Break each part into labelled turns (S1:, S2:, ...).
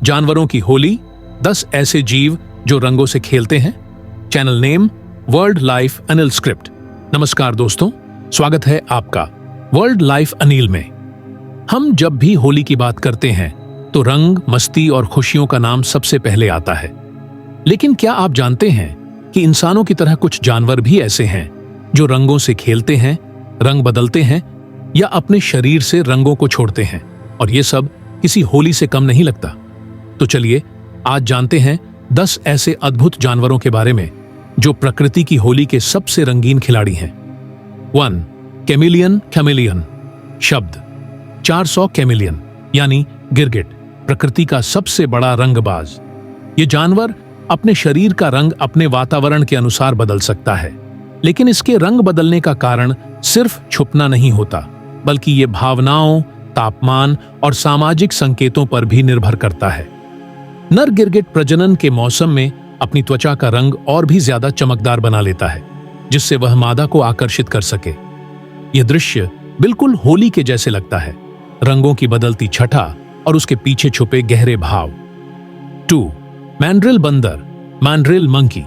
S1: जानवरों की होली, 10 ऐसे जीव जो रंगों से खेलते हैं। Channel name world life Anil script. नमस्कार दोस्तों, स्वागत है आपका वर्ल्ड लाइफ अनिल में। हम जब भी होली की बात करते हैं तो रंग, मस्ती और खुशियों का नाम सबसे पहले आता है। लेकिन क्या आप जानते हैं कि इंसानों की तरह कुछ जानवर भी ऐसे हैं जो रंगों से खेलते हैं, रंग बदलते हैं या अपने शरीर से रंगों को छोड़ते हैं, और ये सब किसी होली से कम नहीं लगता। तो चलिए आज जानते हैं 10 ऐसे अद्भुत जानवरों के बारे में जो प्रकृति की होली के सबसे रंगीन खिलाड़ी हैं। 1. Chameleon chameleon. शब्द 400 कैमिलियन यानी गिरगिट, प्रकृति का सबसे बड़ा रंगबाज। ये जानवर अपने शरीर का रंग अपने वातावरण के अनुसार बदल सकता है, लेकिन इसके रंग बदलने का कारण सिर्फ छुपना नहीं होता, बल्कि ये भावनाओं, तापमान और सामाजिक संकेतों पर भी निर्भर करता है। नर गिरगिट प्रजनन के मौसम में अपनी त्वचा का रंग और भी ज्यादा चमकदार बना लेता है, जिससे वह मादा को आकर्षित कर सके। यह दृश्य बिल्कुल होली के जैसे लगता है, रंगों की बदलती छटा और उसके पीछे छुपे गहरे भाव। 2. मैंड्रिल बंदर, मैंड्रिल मंकी।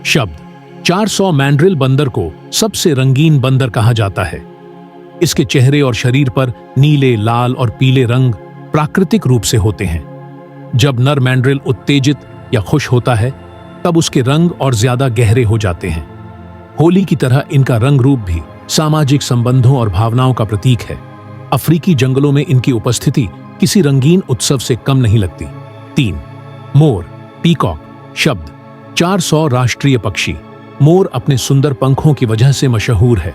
S1: शब्द 400 मैंड्रिल बंदर को सबसे रंगीन बंदर कहा जाता है। इसके चेहरे और शरीर पर नीले, लाल और पीले रंग प्राकृतिक रूप से होते हैं। जब नर मैंड्रिल उत्तेजित या खुश होता है तब उसके रंग और ज्यादा गहरे हो जाते हैं। होली की तरह इनका रंग रूप भी सामाजिक संबंधों और भावनाओं का प्रतीक है। अफ्रीकी जंगलों में इनकी उपस्थिति किसी रंगीन उत्सव से कम नहीं लगती। 3. मोर, पीकॉक। शब्द 400 राष्ट्रीय पक्षी। मोर अपने सुंदर पंखों की वजह से मशहूर है।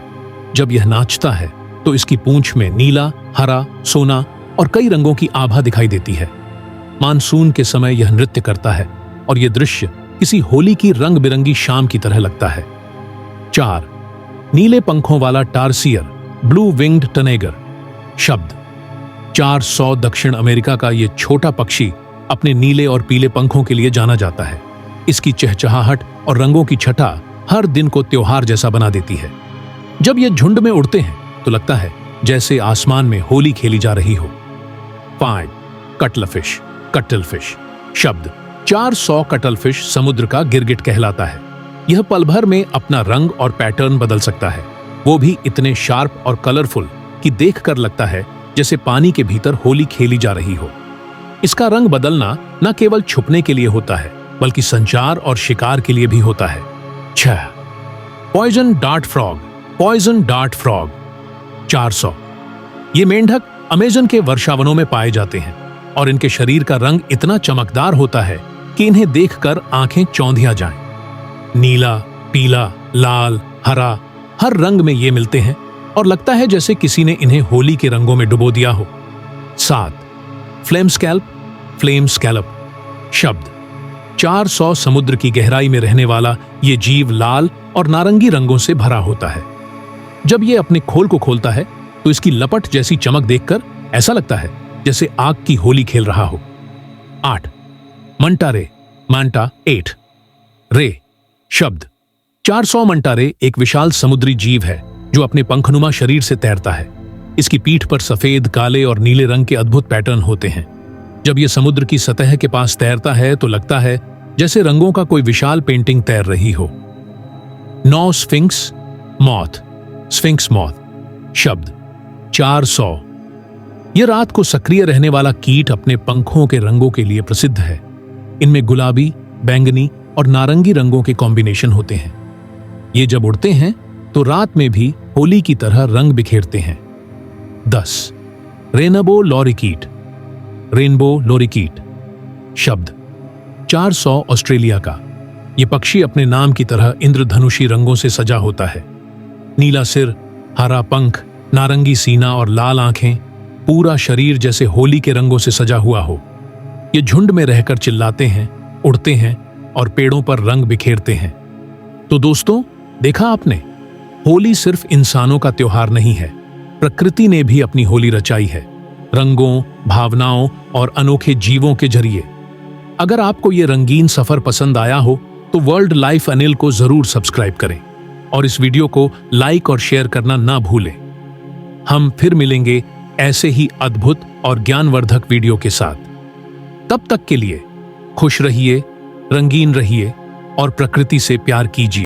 S1: जब यह नाचता है तो इसकी पूंछ में नीला, हरा, सोना और कई रंगों की आभा दिखाई देती है। मानसून के समय यह नृत्य करता है और यह दृश्य किसी होली की रंग बिरंगी शाम की तरह लगता है। 4. नीले पंखों वाला टारसियर, ब्लू विंग्ड टनेगर। शब्द 400 दक्षिण अमेरिका का यह छोटा पक्षी अपने नीले और पीले पंखों के लिए जाना जाता है। इसकी चहचहाहट और रंगों की छटा हर दिन को त्योहार जैसा बना देती है। जब ये झुंड में उड़ते हैं तो लगता है जैसे आसमान में होली खेली जा रही हो। 5. Cuttlefish, cuttlefish. शब्द 400 कटलफिश समुद्र का गिरगिट कहलाता है। यह पल भर में अपना रंग और पैटर्न बदल सकता है, वो भी इतने शार्प और कलरफुल कि देखकर लगता है जैसे पानी के भीतर होली खेली जा रही हो। इसका रंग बदलना न केवल छुपने के लिए होता है, बल्कि संचार और शिकार के लिए भी होता है। 6. Poison dart frog, poison dart frog. 400 ये मेंढक अमेज़न के वर्षावनों में पाए जाते हैं और इनके शरीर का रंग इतना चमकदार होता है कि इन्हें देखकर आंखें चौंधिया जाएं। नीला, पीला, लाल, हरा, हर रंग में ये मिलते हैं और लगता है जैसे किसी ने इन्हें होली के रंगों में डुबो दिया हो। 7. Flame scalp, flame scallop. शब्द 400 समुद्र की गहराई में रहने वाला ये जीव लाल और नारंगी रंगों से भरा होता है। जब ये अपने खोल को खोलता है तो इसकी लपट जैसी चमक देखकर ऐसा लगता है जैसे आग की होली खेल रहा हो। 8. मंटा रे, मांटा 8। रे। शब्द 400 मंटा रे एक विशाल समुद्री जीव है जो अपने पंखनुमा शरीर से तैरता है। इसकी पीठ पर सफेद, काले और नीले रंग के अद्भुत पैटर्न होते हैं। जब यह समुद्र की सतह के पास तैरता है तो लगता है जैसे रंगों का कोई विशाल पेंटिंग तैर रही हो। 9. Sphinx moth, sphinx moth. शब्द 400 यह रात को सक्रिय रहने वाला कीट अपने पंखों के रंगों के लिए प्रसिद्ध है। इनमें गुलाबी, बैंगनी और नारंगी रंगों के कॉम्बिनेशन होते हैं। ये जब उड़ते हैं तो रात में भी होली की तरह रंग बिखेरते हैं। 10. Rainbow लॉरिकीट, rainbow लॉरिकीट। शब्द 400 ऑस्ट्रेलिया का यह पक्षी अपने नाम की तरह इंद्रधनुषी रंगों से सजा होता है। नीला सिर, हरा पंख, नारंगी सीना और लाल आंखें, पूरा शरीर जैसे होली के रंगों से सजा हुआ हो। ये झुंड में रहकर चिल्लाते हैं, उड़ते हैं और पेड़ों पर रंग बिखेरते हैं। तो दोस्तों, देखा आपने, होली सिर्फ इंसानों का त्योहार नहीं है, प्रकृति ने भी अपनी होली रचाई है, रंगों, भावनाओं और अनोखे जीवों के जरिए। अगर आपको ये रंगीन सफर पसंद आया हो तो वर्ल्ड लाइफ अनिल को जरूर सब्सक्राइब करें और इस वीडियो को लाइक और शेयर करना ना भूलें। हम फिर मिलेंगे ऐसे ही अद्भुत और ज्ञानवर्धक वीडियो के साथ। तब तक के लिए खुश रहिए, रंगीन रहिए और प्रकृति से प्यार कीजिए।